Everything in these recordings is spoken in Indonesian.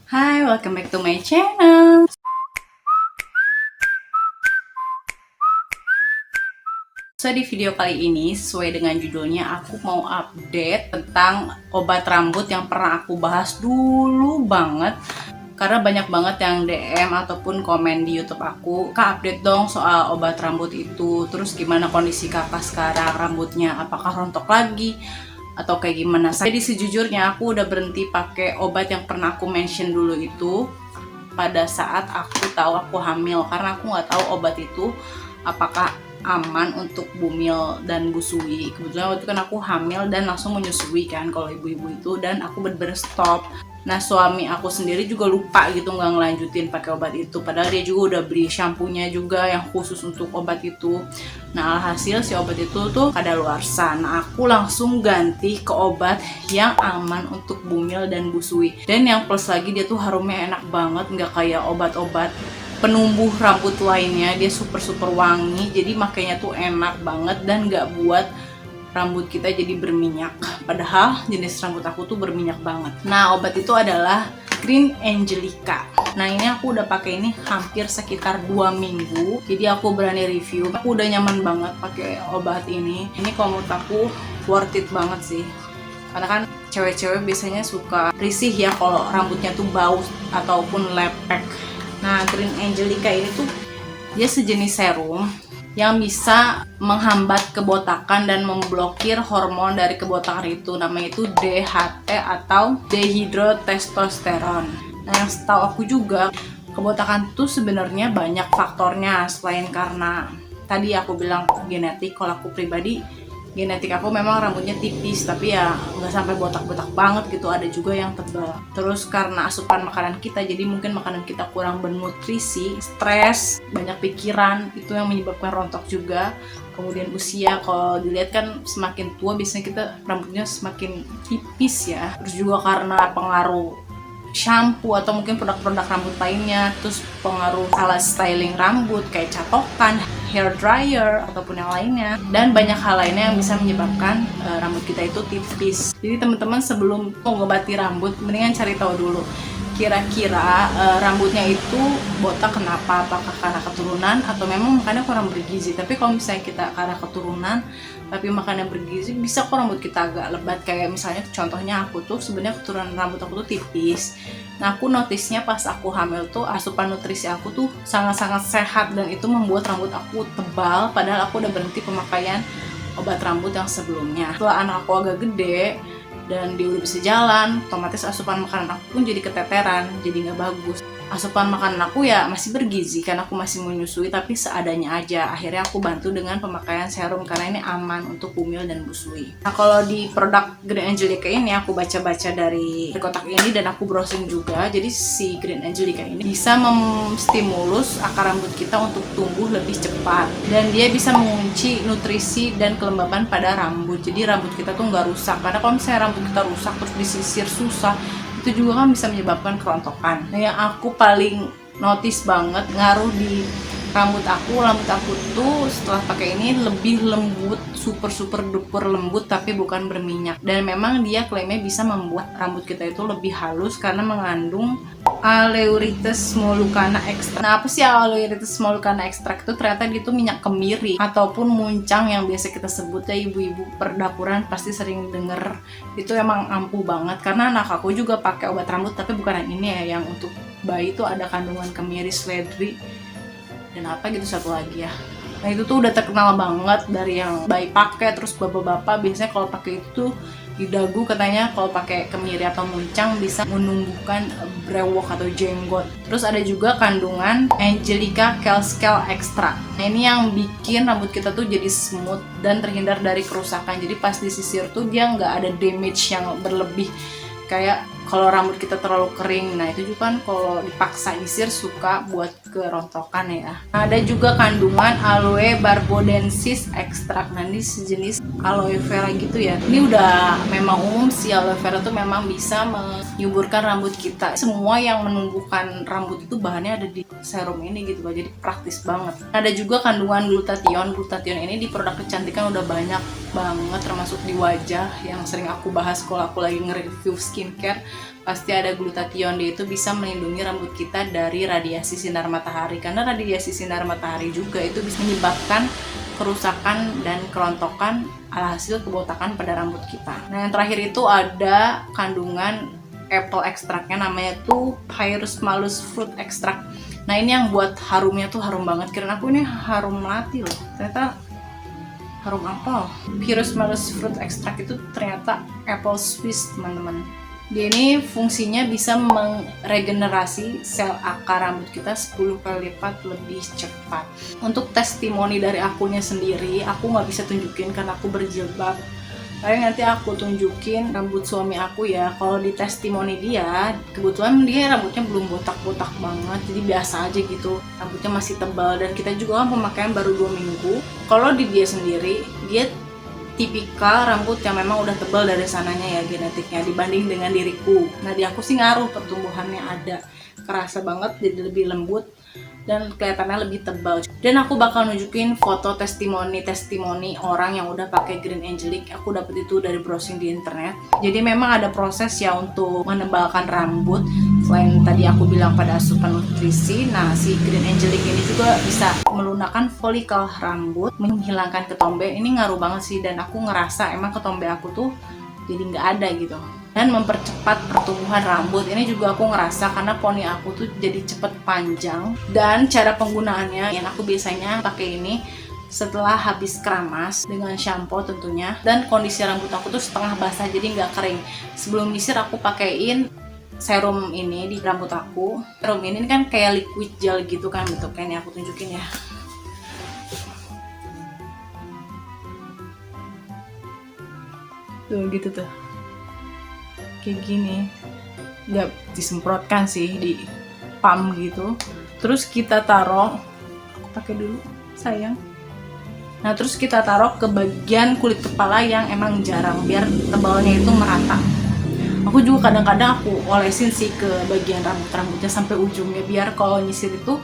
Hai, welcome back to my channel. So, di video kali ini, sesuai dengan judulnya, aku mau update tentang obat rambut yang pernah aku bahas dulu banget. Karena banyak banget yang DM ataupun komen di YouTube aku, "Kak, update dong soal obat rambut itu. Terus gimana kondisi kakak sekarang, rambutnya apakah rontok lagi? Atau kayak gimana?" Jadi sejujurnya aku udah berhenti pakai obat yang pernah aku mention dulu itu pada saat aku tahu aku hamil, karena aku nggak tahu obat itu apakah aman untuk bumil dan busui. Kebetulan waktu itu kan aku hamil dan langsung menyusui kan kalau ibu-ibu itu, dan aku bener-bener stop. Nah, suami aku sendiri juga lupa gitu nggak ngelanjutin pakai obat itu, padahal dia juga udah beli shampoo-nya juga yang khusus untuk obat itu. Nah, alhasil si obat itu tuh kadaluarsa. Nah, aku langsung ganti ke obat yang aman untuk bumil dan busui, dan yang plus lagi dia tuh harumnya enak banget, nggak kayak obat-obat penumbuh rambut lainnya. Dia super wangi, jadi makanya tuh enak banget dan nggak buat rambut kita jadi berminyak, padahal jenis rambut aku tuh berminyak banget. Nah, obat itu adalah Green Angelica. Nah, ini aku udah pakai ini hampir sekitar 2 minggu, jadi aku berani review. Aku udah nyaman banget pakai obat ini. Ini kalau menurut aku worth it banget sih, karena kan cewek-cewek biasanya suka risih ya kalau rambutnya tuh bau ataupun lepek. Nah, Green Angelica ini tuh dia sejenis serum yang bisa menghambat kebotakan dan memblokir hormon dari kebotakan itu. Namanya itu DHT atau dehidrotestosteron. Nah, yang setahu aku juga, kebotakan tuh sebenarnya banyak faktornya selain karena tadi aku bilang genetik. Kalau aku pribadi, genetik aku memang rambutnya tipis, tapi ya nggak sampai botak-botak banget gitu, ada juga yang tebal. Terus karena asupan makanan kita, jadi mungkin makanan kita kurang bernutrisi, stres, banyak pikiran, itu yang menyebabkan rontok juga. Kemudian usia, kalau dilihat kan semakin tua biasanya kita rambutnya semakin tipis ya. Terus juga karena pengaruh shampoo atau mungkin produk-produk rambut lainnya, terus pengaruh salah styling rambut kayak catokan, hair dryer ataupun yang lainnya, dan banyak hal lainnya yang bisa menyebabkan rambut kita itu tipis. Jadi teman-teman sebelum mau ngebati rambut, mendingan cari tahu dulu kira-kira rambutnya itu botak kenapa, apakah karena keturunan atau memang makannya kurang bergizi. Tapi kalau misalnya kita karena keturunan tapi makannya bergizi, bisa kok rambut kita agak lebat. Kayak misalnya contohnya aku tuh sebenarnya keturunan rambut aku tuh tipis. Nah, aku notisnya pas aku hamil tuh asupan nutrisi aku tuh sangat-sangat sehat, dan itu membuat rambut aku tebal padahal aku udah berhenti pemakaian obat rambut yang sebelumnya. Setelah anak aku agak gede dan dia udah bisa jalan, otomatis asupan makanan aku pun jadi keteteran, jadi nggak bagus. Asupan makanan aku ya masih bergizi karena aku masih menyusui, tapi seadanya aja. Akhirnya aku bantu dengan pemakaian serum karena ini aman untuk bumil dan busui. Nah, kalau di produk Green Angelica ini aku baca-baca dari kotak ini dan aku browsing juga. Jadi si Green Angelica ini bisa memstimulus akar rambut kita untuk tumbuh lebih cepat, dan dia bisa mengunci nutrisi dan kelembaban pada rambut. Jadi rambut kita tuh nggak rusak, karena kalau misalnya rambut kita rusak terus disisir susah, itu juga kan bisa menyebabkan kerontokan. Nah, yang aku paling notice banget ngaruh di rambut aku tuh setelah pakai ini lebih lembut, super duper lembut, tapi bukan berminyak. Dan memang dia klaimnya bisa membuat rambut kita itu lebih halus karena mengandung Aleurites molucana extract. Nah, apa sih Aleurites molucana extract itu? Ternyata itu minyak kemiri ataupun muncang yang biasa kita sebut ya, ibu-ibu perdapuran pasti sering denger. Itu emang ampuh banget, karena anak aku juga pakai obat rambut, tapi bukan yang ini ya, yang untuk bayi itu ada kandungan kemiri, seledri, dan apa gitu satu lagi ya. Nah, itu tuh udah terkenal banget dari yang bayi pakai. Terus bapak-bapak biasanya kalau pakai itu di dagu, katanya kalau pakai kemiri atau muncang bisa menumbuhkan brewok atau jenggot. Terus ada juga kandungan Angelica Calcium Extract. Nah, ini yang bikin rambut kita tuh jadi smooth dan terhindar dari kerusakan. Jadi pas disisir tuh dia nggak ada damage yang berlebih kayak kalau rambut kita terlalu kering. Nah, itu juga kan kalau dipaksa disir suka buat kerontokan ya. Nah, ada juga kandungan aloe barbadensis extract. Nah, ini sejenis aloe vera gitu ya. Ini udah memang umum sih, aloe vera tuh memang bisa menyuburkan rambut kita. Semua yang menumbuhkan rambut itu bahannya ada di serum ini gitu loh, jadi praktis banget. Ada juga kandungan glutathione. Glutathione ini di produk kecantikan udah banyak banget, termasuk di wajah yang sering aku bahas kalau aku lagi nge-review skincare. Pasti ada glutathione. Dia itu bisa melindungi rambut kita dari radiasi sinar matahari, karena radiasi sinar matahari juga itu bisa menyebabkan kerusakan dan kerontokan, alhasil kebotakan pada rambut kita. Nah, yang terakhir itu ada kandungan apple extractnya, namanya tuh Pyrus Malus Fruit Extract. Nah, ini yang buat harumnya tuh harum banget. Kirain aku ini harum melati loh, ternyata harum apel. Pyrus Malus Fruit Extract itu ternyata apple Swiss, teman-teman. Dia ini fungsinya bisa meregenerasi sel akar rambut kita 10 kali lipat lebih cepat. Untuk testimoni dari akunya sendiri, aku nggak bisa tunjukin karena aku berjilbab. Paling nanti aku tunjukin rambut suami aku ya. Kalau di testimoni dia, kebetulan dia rambutnya belum botak-botak banget, jadi biasa aja gitu. Rambutnya masih tebal dan kita juga kan pemakaian baru 2 minggu. Kalau di dia sendiri, dia tipikal rambut yang memang udah tebal dari sananya ya, genetiknya, dibanding dengan diriku. Nah, di aku sih ngaruh, pertumbuhannya ada, kerasa banget, jadi lebih lembut dan kelihatannya lebih tebal. Dan aku bakal nunjukin foto testimoni orang yang udah pakai Green Angelic. Aku dapet itu dari browsing di internet. Jadi memang ada proses ya untuk menebalkan rambut. Selain tadi aku bilang pada asupan nutrisi, nah si Green Angelic ini juga bisa melunakkan folikel rambut, menghilangkan ketombe. Ini ngaruh banget sih, dan aku ngerasa emang ketombe aku tuh jadi nggak ada gitu. Dan mempercepat pertumbuhan rambut. Ini juga aku ngerasa karena poni aku tuh jadi cepet panjang. Dan cara penggunaannya, yang aku biasanya pakai ini setelah habis keramas dengan shampoo tentunya. Dan kondisi rambut aku tuh setengah basah, jadi nggak kering. Sebelum nyisir aku pakein serum ini di rambut aku. Serum ini kan kayak liquid gel gitu kan, bentuknya. Ini aku tunjukin ya. Tuh gitu tuh, kayak gini, nggak disemprotkan sih, di pump gitu. Terus kita taruh, aku pakai dulu sayang. Nah, terus kita taruh ke bagian kulit kepala yang emang jarang, biar tebalnya itu merata. Aku juga kadang-kadang aku olesin sih ke bagian rambutnya sampai ujungnya, biar kalau nyisir itu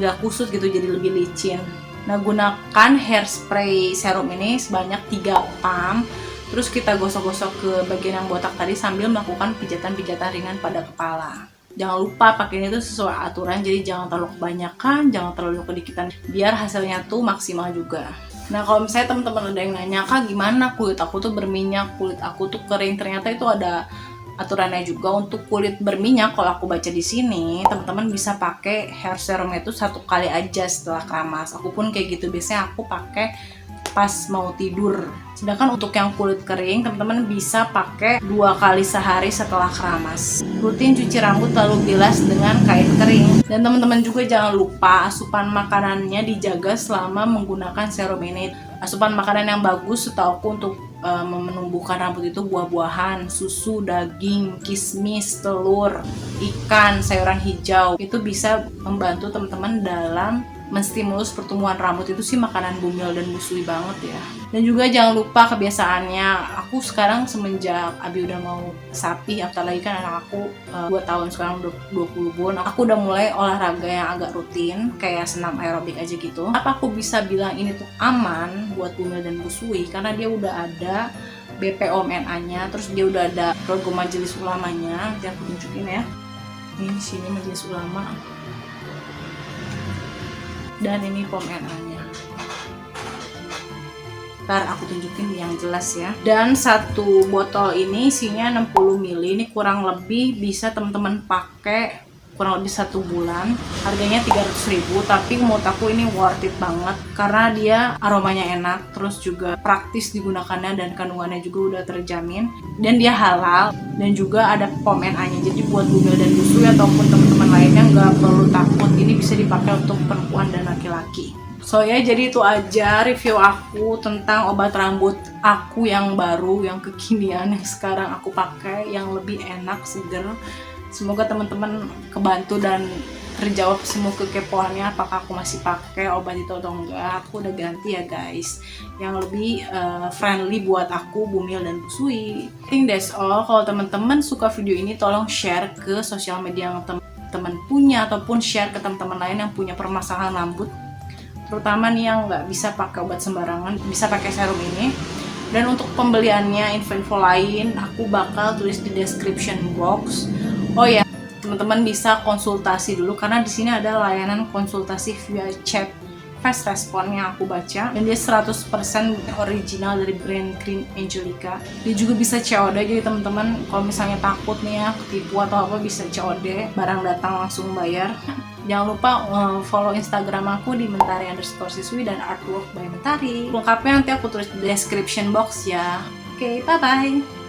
nggak kusut gitu, jadi lebih licin. Nah, gunakan hairspray serum ini sebanyak 3 pump. Terus kita gosok-gosok ke bagian yang botak tadi sambil melakukan pijatan-pijatan ringan pada kepala. Jangan lupa pakainya itu sesuai aturan, jadi jangan terlalu kebanyakan, jangan terlalu kedikitan, biar hasilnya tuh maksimal juga. Nah, kalau misalnya teman-teman ada yang nanya, Kak gimana kulit aku tuh berminyak, kulit aku tuh kering, ternyata itu ada aturannya juga. Untuk kulit berminyak, kalau aku baca di sini, teman-teman bisa pakai hair serum itu 1 kali aja setelah keramas. Aku pun kayak gitu, biasanya aku pakai pas mau tidur. Sedangkan untuk yang kulit kering, teman-teman bisa pakai 2 kali sehari setelah keramas. Rutin cuci rambut lalu bilas dengan kain kering. Dan teman-teman juga jangan lupa asupan makanannya dijaga selama menggunakan serum ini. Asupan makanan yang bagus setahu untuk menumbuhkan rambut itu buah-buahan, susu, daging, kismis, telur, ikan, sayuran hijau. Itu bisa membantu teman-teman dalam menstimulus pertumbuhan rambut. Itu sih makanan bumil dan busui banget ya. Dan juga jangan lupa kebiasaannya, aku sekarang semenjak Abi udah mau sapi, apalagi kan anak aku 2 tahun, sekarang udah 20 bulan, aku udah mulai olahraga yang agak rutin, kayak senam aerobik aja gitu. Apa aku bisa bilang ini tuh aman buat bumil dan busui? Karena dia udah ada BPOM-NA-nya, terus dia udah ada logo majelis ulamanya. Nanti aku tunjukin ya. Ini sini majelis ulama. Dan ini POM-NA-nya. Ntar aku tunjukin yang jelas ya. Dan 1 botol ini isinya 60 ml. Ini kurang lebih bisa teman-teman pakai kurang lebih 1 bulan. Harganya 300.000, tapi menurut aku ini worth it banget karena dia aromanya enak, terus juga praktis digunakannya, dan kandungannya juga udah terjamin, dan dia halal, dan juga ada POM-NA-nya. Jadi buat bumil dan busui ataupun teman-teman lainnya nggak perlu takut, ini bisa dipakai untuk perempuan dan laki-laki. So ya, jadi itu aja review aku tentang obat rambut aku yang baru, yang kekinian, yang sekarang aku pakai, yang lebih enak, seger. Semoga teman-teman kebantu dan terjawab semua kekepoannya apakah aku masih pakai obat itu atau enggak. Aku udah ganti ya guys, yang lebih friendly buat aku, Bumil dan Busui. I think that's all. Kalau teman-teman suka video ini, tolong share ke sosial media yang teman-teman punya, ataupun share ke teman-teman lain yang punya permasalahan rambut, terutama nih yang nggak bisa pakai obat sembarangan, bisa pakai serum ini. Dan untuk pembeliannya, info-info lain aku bakal tulis di description box. Oh ya, teman-teman bisa konsultasi dulu karena di sini ada layanan konsultasi via chat fast respon yang aku baca, dan dia 100% original dari brand Green Angelica. Dia juga bisa COD, jadi teman-teman kalau misalnya takut nih ya ketipu atau apa, bisa COD, barang datang langsung bayar. Jangan lupa follow Instagram aku di mentari_siswi dan artwork by Mentari. Lengkapnya nanti aku tulis di description box ya. Oke, bye-bye.